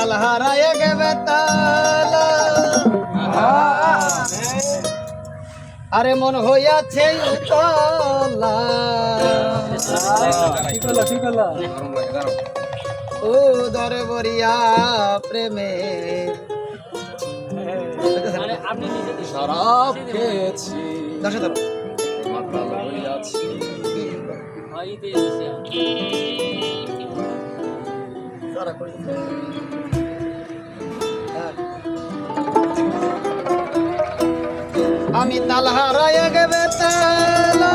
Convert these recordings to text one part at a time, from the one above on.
তাল হারায় গেবে তালা আরে মন হইয়াছে উতলা ও দরে বরিয়া প্রেমে শরাব খেয়েছি দশ ধরো মাতাল হইয়াছি আমি তাল হারায় গেবে তালা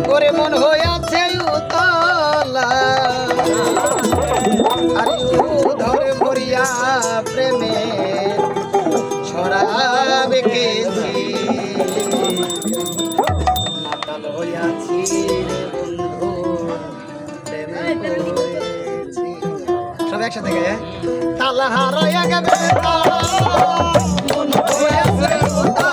করে মন হইয়াছে উতলা আরে ও ধরে ভরিয়া প্রেমে ছড়াব খেয়েছি মাতাল হইয়াছি রে বন্ধু প্রেমে পড়েছি সব একসাথে গায়ে তাল হারায় গেবে তালা মন হইয়াছে উতলা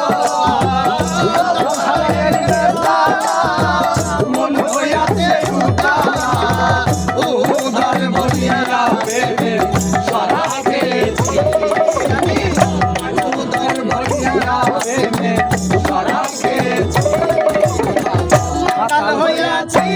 মন হইয়াছে উতলা ও ধরে ভরিয়া প্রেমে ছড়াব খেয়েছি মাতাল হইয়াছি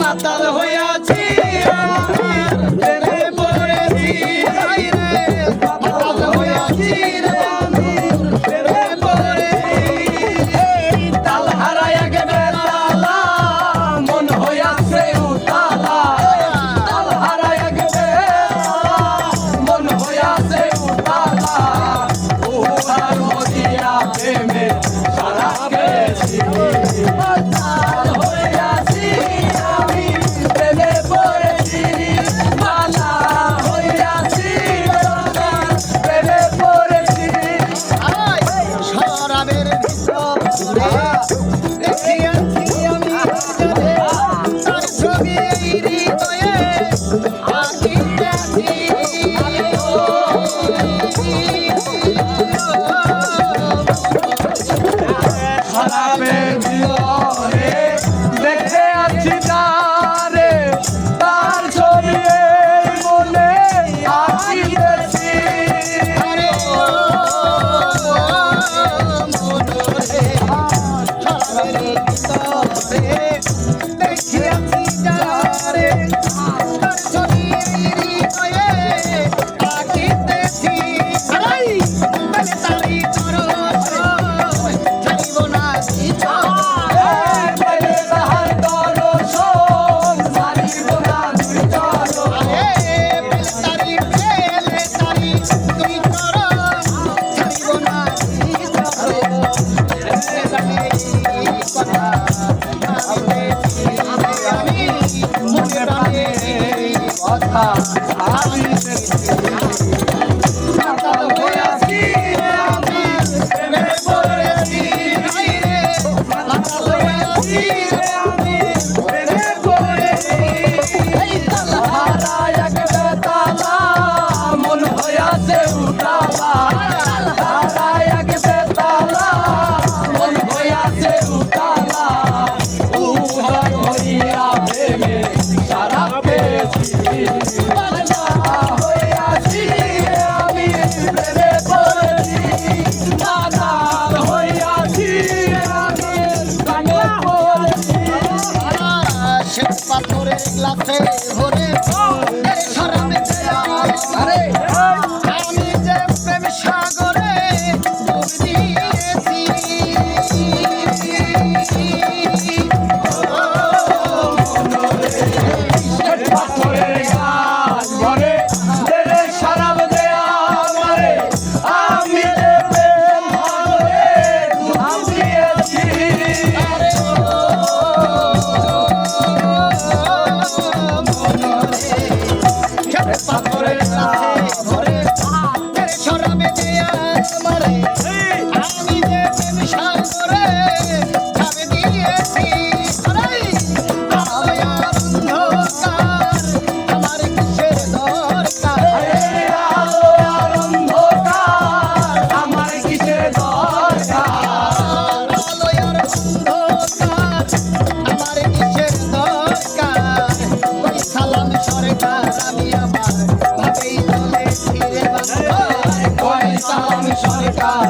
মাতাল হইয়াছি তাল হারায় গেবে তালা মন হইয়াছে উতলা তাল হারায় গেবে মন হইয়াছে উতলা ও আর মরিয়া প্রেমে সারা গেছি মাতাল হইয়াছি আমি প্রেমে পড়েছি মালা হইয়াছি প্রেমে পড়েছি শরাবের ভিতরে দেখিয়াছি আমি তার ছবি হৃদয়ে আঁকিতেছি শরাবের ভিতরে দেখে আছি তারে তার ছবি মনে আঁকিতেছি আরে মনে শরাবের ভিতরে দেখিয়াছি তারে পাগলা হইয়াছি আমি প্রেমে পড়েছি পাগলা হইয়াছি আমি প্রেমে পড়েছি শ্বেত পাথরের গ্লাসে ভরে শরাব দেয়া আরে আমি যে প্রেম সাগরে ডুব দিয়েছি পাথরের গাছ ভরে দেরে শরাব দেয়া আমারে আমি যে প্রেম সাগরে ডুব দিয়েছি পাথরের গ্লাসে ভরে শরাব দেয়া আমারে আমি যে প্রেম সাগরে ডুব দিয়েছি আরে আলো আর অন্ধকার আমার কিসের দরকার আলো আর অন্ধকার আমার কিসের দরকার আলো আর অন্ধকার আমার কিসের দরকার ওই সালাম সরকার আমি আমার ভাবেই চলে ফিরে বাংলায় ওই সালাম সরকার